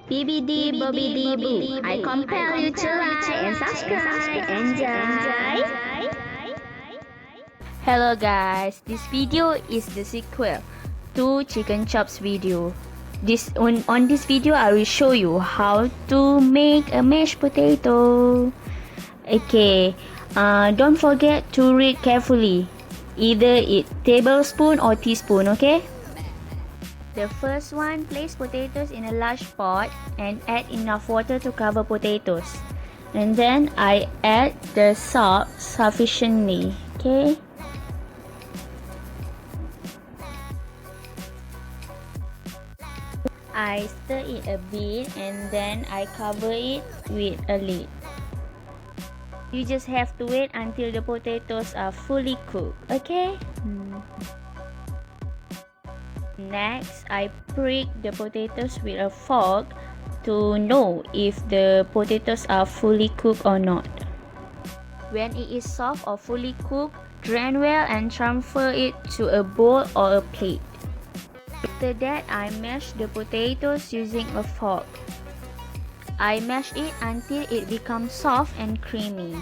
BBD Bobby Boo. I compel you to like and subscribe. Enjoy. Hello guys, this video is the sequel to chicken chops video. On this video I will show you how to make a mashed potato. Okay, don't forget to read carefully. Either it tablespoon or teaspoon, okay? The first one, place potatoes in a large pot and add enough water to cover potatoes. And then I add the salt sufficiently, okay? I stir it a bit and then I cover it with a lid. You just have to wait until the potatoes are fully cooked, okay? Next, I prick the potatoes with a fork to know if the potatoes are fully cooked or not. When it is soft or fully cooked, drain well and transfer it to a bowl or a plate. After that, I mash the potatoes using a fork. I mash it until it becomes soft and creamy.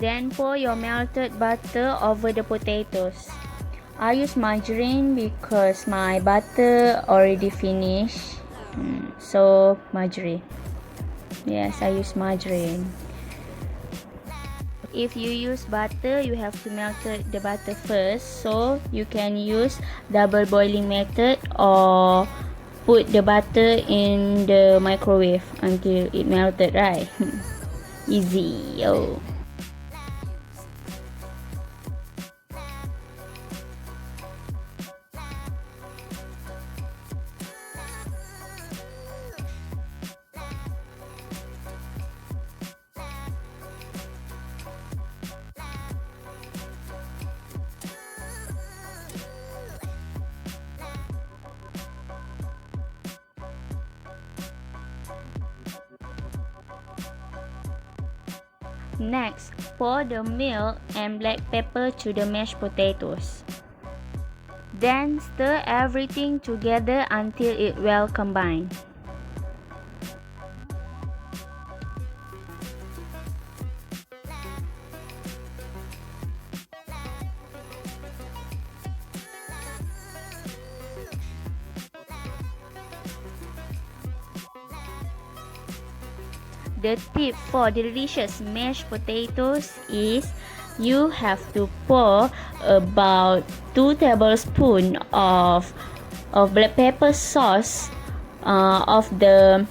Then pour your melted butter over the potatoes. I use margarine because my butter already finished. So margarine. Yes, I use margarine. If you use butter, you have to melt the butter first. So you can use double boiling method or put the butter in the microwave until it melted, right? Easy, yo. Next, pour the milk and black pepper to the mashed potatoes. Then stir everything together until it well combined. The tip for delicious mashed potatoes is you have to pour about 2 tablespoons of black pepper sauce of the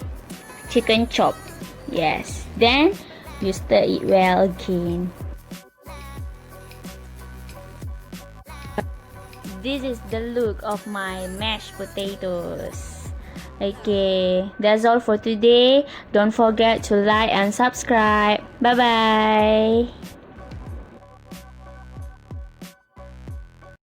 chicken chop. Yes, then you stir it well again. This is the look of my mashed potatoes. Okay, that's all for today. Don't forget to like and subscribe. Bye bye.